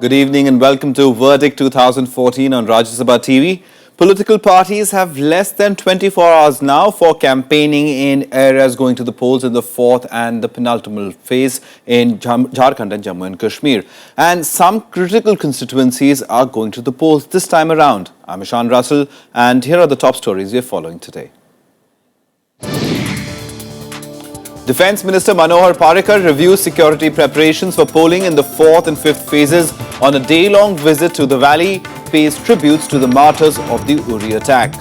Good evening and welcome to Verdict 2014 on Rajya Sabha TV. Political parties have less than 24 hours now for campaigning in areas going to the polls in the fourth and the penultimate phase in Jharkhand and Jammu and Kashmir. And some critical constituencies are going to the polls this time around. I'm Ishan Russell and here are the top stories we're following today. Defence Minister Manohar Parrikar reviews security preparations for polling in the fourth and fifth phases on a day-long visit to the valley, pays tributes to the martyrs of the Uri attack.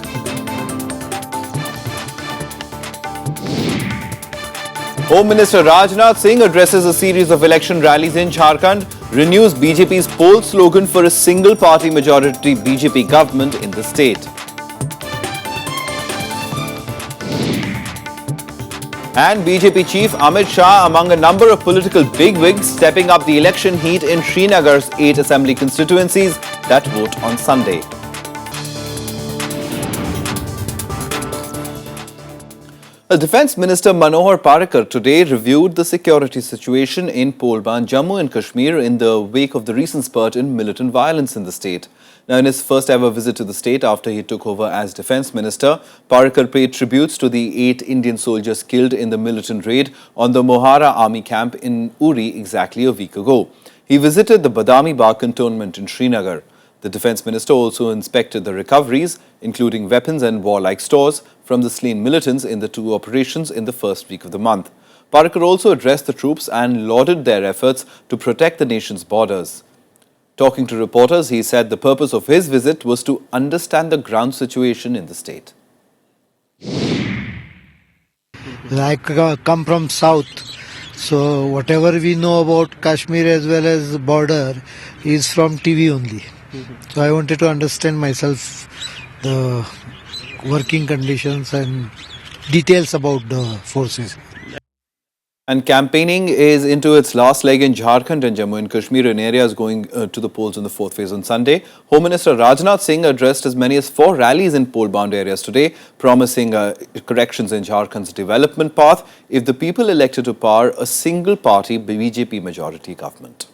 Home Minister Rajnath Singh addresses a series of election rallies in Jharkhand, renews BJP's poll slogan for a single-party majority BJP government in the state. And BJP chief Amit Shah among a number of political bigwigs stepping up the election heat in Srinagar's 8 assembly constituencies that vote on Sunday. Defence Minister Manohar Parrikar today reviewed the security situation in Polban, Jammu and Kashmir in the wake of the recent spurt in militant violence in the state. Now, in his first ever visit to the state after he took over as Defence Minister, Parrikar paid tributes to the 8 Indian soldiers killed in the militant raid on the Mohara army camp in Uri exactly a week ago. He visited the Badami Bagh cantonment in Srinagar. The Defence Minister also inspected the recoveries, including weapons and warlike stores, from the slain militants in the 2 operations in the first week of the month. Parrikar also addressed the troops and lauded their efforts to protect the nation's borders. Talking to reporters, he said the purpose of his visit was to understand the ground situation in the state. I come from south, so whatever we know about Kashmir as well as border is from TV only. So I wanted to understand myself the working conditions and details about the forces. And campaigning is into its last leg in Jharkhand and Jammu and Kashmir in areas going to the polls in the fourth phase on Sunday. Home Minister Rajnath Singh addressed as many as 4 rallies in poll-bound areas today, promising corrections in Jharkhand's development path if the people elected to power a single-party BJP majority government.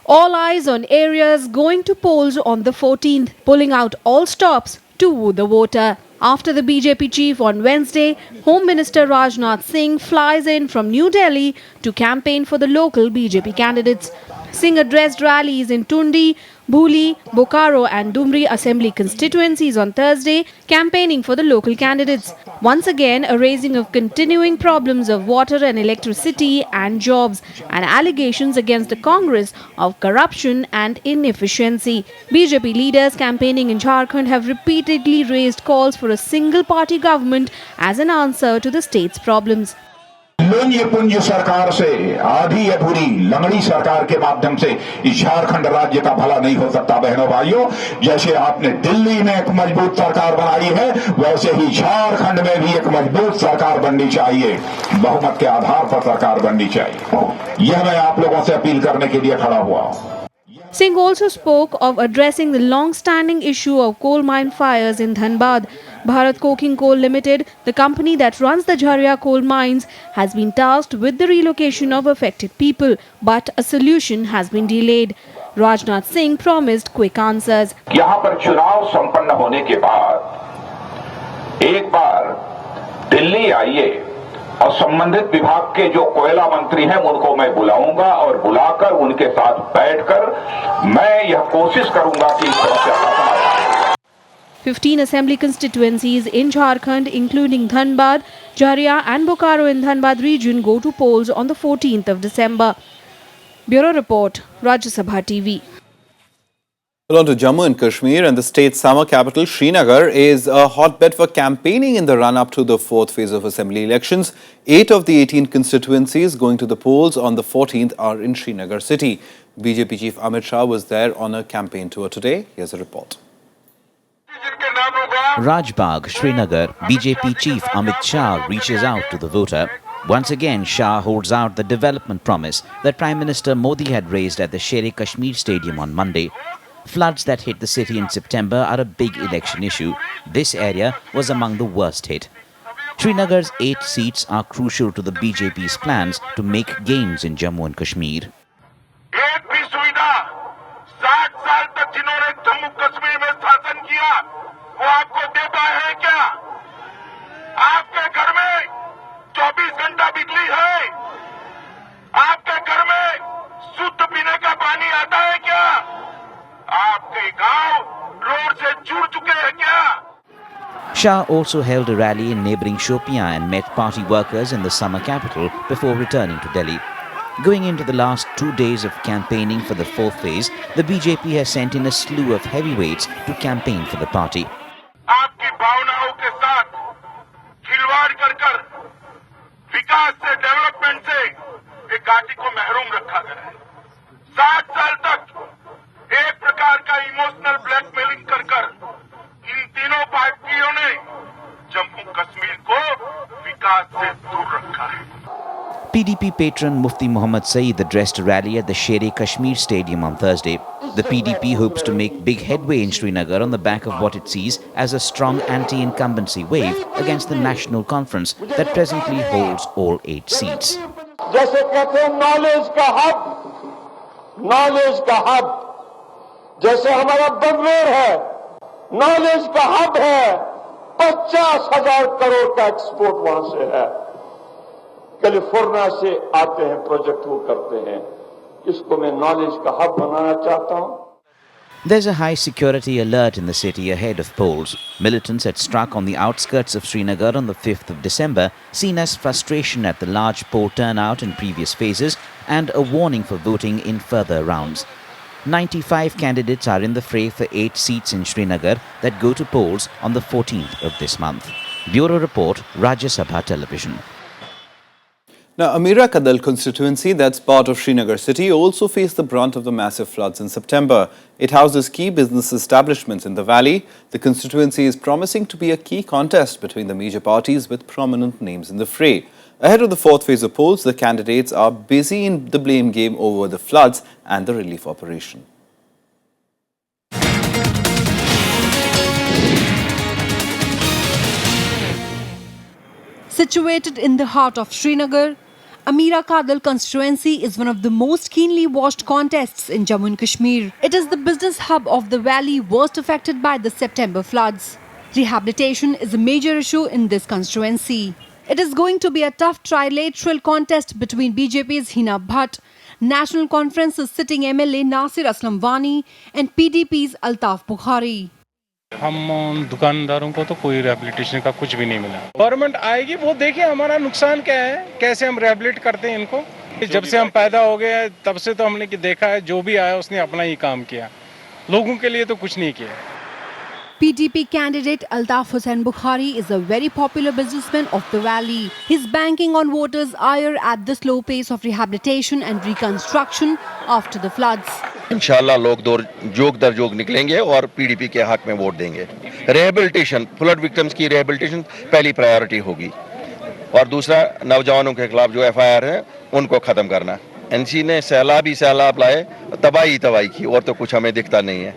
All eyes on areas going to polls on the 14th, pulling out all stops to woo the voter. After the BJP chief on Wednesday, Home Minister Rajnath Singh flies in from New Delhi to campaign for the local BJP candidates. Singh addressed rallies in Tundi, Bhuli, Bokaro and Dumri assembly constituencies on Thursday, campaigning for the local candidates. Once again, a raising of continuing problems of water and electricity and jobs and allegations against the Congress of corruption and inefficiency. BJP leaders campaigning in Jharkhand have repeatedly raised calls for a single-party government as an answer to the state's problems. लोन्य पुंज सरकार से आधी अधूरी लंगड़ी सरकार के माध्यम से इस झारखंड राज्य का भला नहीं हो सकता। बहनों भाइयों, जैसे आपने दिल्ली में एक मजबूत सरकार बनाई है, वैसे ही झारखंड में भी एक मजबूत सरकार बननी चाहिए, बहुमत के आधार पर सरकार बननी चाहिए। यह मैं आप लोगों से अपील करने के लिए खड़ा हुआ हूं। Singh also spoke of addressing the long-standing issue of coal mine fires in Dhanbad. Bharat Coking Coal Limited, the company that runs the Jharia coal mines, has been tasked with the relocation of affected people, but a solution has been delayed. Rajnath Singh promised quick answers. यहाँ पर चुनाव संपन्न होने के बाद एक बार दिल्ली आइए और संबंधित विभाग के जो कोयला मंत्री हैं उनको मैं बुलाऊंगा और बुलाकर उनके साथ बैठकर मैं यह कोशिश करूंगा कि इस समस्या का समाधान। 15 assembly constituencies in Jharkhand, including Dhanbad, Jharia and Bokaro in Dhanbad region, go to polls on the 14th of December. Bureau Report, Rajya Sabha TV. On to Jammu and Kashmir, and the state's summer capital, Srinagar, is a hotbed for campaigning in the run-up to the fourth phase of assembly elections. 8 of the 18 constituencies going to the polls on the 14th are in Srinagar city. BJP chief Amit Shah was there on a campaign tour today. Here's a report. Rajbagh, Srinagar, BJP chief Amit Shah reaches out to the voter. Once again, Shah holds out the development promise that Prime Minister Modi had raised at the Sher-e-Kashmir Stadium on Monday. Floods that hit the city in September are a big election issue. This area was among the worst hit. Srinagar's 8 seats are crucial to the BJP's plans to make gains in Jammu and Kashmir. वो आपको देता है क्या? आपके घर में 24 घंटा बिजली है? आपके घर में शुद्ध पीने का पानी आता है क्या? आपके गांव रोड से जुड़ चुके हैं क्या? Shah also held a rally in neighbouring Shopian and met party workers in the summer capital before returning to Delhi. Going into the last 2 days of campaigning for the fourth phase, the BJP has sent in a slew of heavyweights to campaign for the party. आपकी भावनाओं के साथ खिलवाड़ कर विकास से, development से एक घाटी को महरूम रखा गया है। 7 साल तक एक प्रकार का इमोशनल ब्लैकमेलिंग कर इन तीनों पार्टियों ने जम्मू कश्मीर को विकास से दूर रखा है। PDP patron Mufti Muhammad Saeed addressed a rally at the Sher-e-Kashmir Stadium on Thursday. The PDP hopes to make big headway in Srinagar on the back of what it sees as a strong anti-incumbency wave against the National Conference that presently holds all 8 seats. जैसे कहते हैं knowledge का hub, जैसे हमारा बंगलोर है, knowledge का hub है, 50,000 करोड़ का एक्सपोर्ट वहां से है। कैलिफोर्निया से आते हैं, प्रोजेक्ट वो करते हैं। इसको मैं नॉलेज का हब बनाना चाहता हूं। There's a high security alert in the city ahead of polls. Militants had struck on the outskirts of Srinagar on the 5th of December, seen as frustration at the large poll turnout in previous phases and a warning for voting in further rounds. 95 candidates are in the fray for 8 seats in Srinagar that go to polls on the 14th of this month. Bureau Report, Rajya Sabha Television. Now, Amira Kadal constituency, that's part of Srinagar city, also faced the brunt of the massive floods in September. It houses key business establishments in the valley. The constituency is promising to be a key contest between the major parties with prominent names in the fray. Ahead of the fourth phase of polls, the candidates are busy in the blame game over the floods and the relief operation. Situated in the heart of Srinagar, Amira Kadal constituency is one of the most keenly watched contests in Jammu and Kashmir. It is the business hub of the valley worst affected by the September floods. Rehabilitation is a major issue in this constituency. It is going to be a tough trilateral contest between BJP's Hina Bhatt, National Conference's sitting MLA Nasir Aslam Wani and PDP's Altaf Bukhari. हम दुकानदारों को तो कोई rehabilitation का कुछ भी नहीं मिला। गवर्नमेंट आएगी, वो देखिए हमारा नुकसान क्या है, कैसे हम रिहैबिलिट करते हैं इनको। जब से हम पैदा हो गए तब से तो हमने देखा है, जो भी आया उसने अपना ही काम किया, लोगों के लिए तो कुछ नहीं किया। PDP candidate Altaf Hussain Bukhari is a very popular businessman of the valley. He's banking on voters' ire at the slow pace of rehabilitation and reconstruction after the floods. इंशाल्लाह लोग जोग दर जोग निकलेंगे और पीडीपी के हक में वोट देंगे। रिहेबिलिटेशन, फ्लड विक्टिम्स की रिहेबिलिटेशन पहली प्रायोरिटी होगी और दूसरा नौजवानों के खिलाफ जो एफआईआर है उनको खत्म करना। एनसी ने सैलाब लाए, तबाही की, और तो कुछ हमें दिखता नहीं है।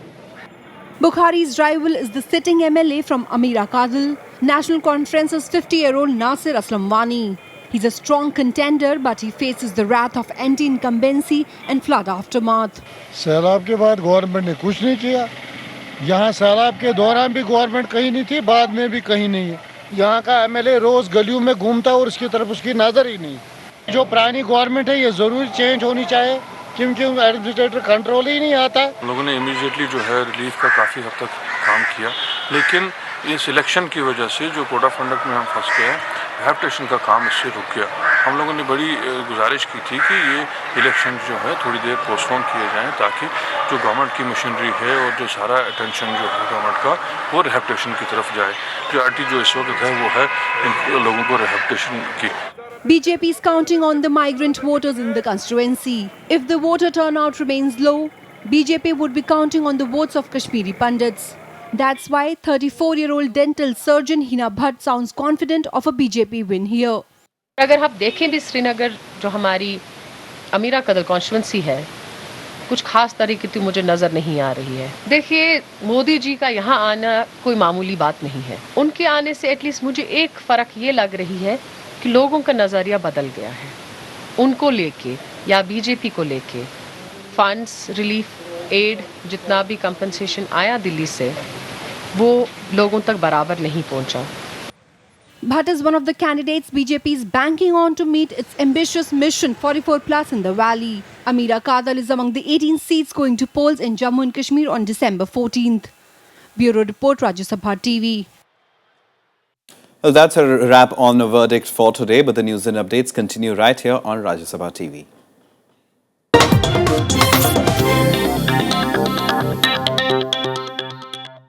Bukhari's rival is the sitting MLA from Amira Kadal, National Conference's 50-year-old Nasir Aslam Wani. He's a strong contender, but he faces the wrath of anti-incumbency and flood aftermath. सैलाब के बाद गवर्नमेंट ने कुछ नहीं किया। यहाँ सैलाब के दौरान भी गवर्नमेंट कहीं नहीं थी, बाद में भी कहीं नहीं है। यहाँ का एमएलए रोज गलियों में घूमता और उसकी तरफ उसकी नजर ही नहीं। जो पुरानी गवर्नमेंट है ये जरूर चेंज होनी चाहिए, क्योंकि एडमिनिस्ट्रेटर कंट्रोल ही नहीं आता। लोगों ने इमीडिएटली जो है रिलीफ का काफ़ी हद तक काम किया, लेकिन इस इलेक्शन की वजह से जो कोड ऑफ कंडक्ट में हम फंस गए हैं, रिहैबिलिटेशन का काम इससे रुक गया। हम लोगों ने बड़ी गुजारिश की थी कि ये इलेक्शन जो है थोड़ी देर पोस्टपोन किए जाएं, ताकि जो गवर्नमेंट की मशीनरी है और जो सारा अटेंशन जो है गवर्नमेंट का वो रिहैबिलिटेशन की तरफ जाए। प्रायोरिटी जो इस वक्त है वो है इन लोगों को रिहैबिलिटेशन की। BJP is counting on the migrant voters in the constituency. If the voter turnout remains low, BJP would be counting on the votes of Kashmiri Pandits. That's why 34-year-old dental surgeon Hina Bhatt sounds confident of a BJP win here. अगर आप देखें भी श्रीनगर जो हमारी अमीरा कदल constituency है, कुछ खास तरीके की मुझे नज़र नहीं आ रही है। देखिए, मोदी जी का यहाँ आना कोई मामूली बात नहीं है। उनके आने से एटलीस्ट मुझे एक फ़र्क ये लग रही है कि लोगों का नज़रिया बदल गया है। उनको लेके या बीजेपी को लेके फंड्स, रिलीफ, एड, जितना भी कंपनसेशन आया दिल्ली से, वो लोगों तक बराबर नहीं पहुंचा। Bhatt is one of the candidates BJP is banking on to meet its ambitious mission 44 plus in the valley. Ameera Kadal is among the 18 seats going to polls in Jammu and Kashmir on December 14th. Bureau Report, Rajya Sabha TV. Well, that's a wrap on the verdict for today, but the news and updates continue right here on Rajya Sabha TV.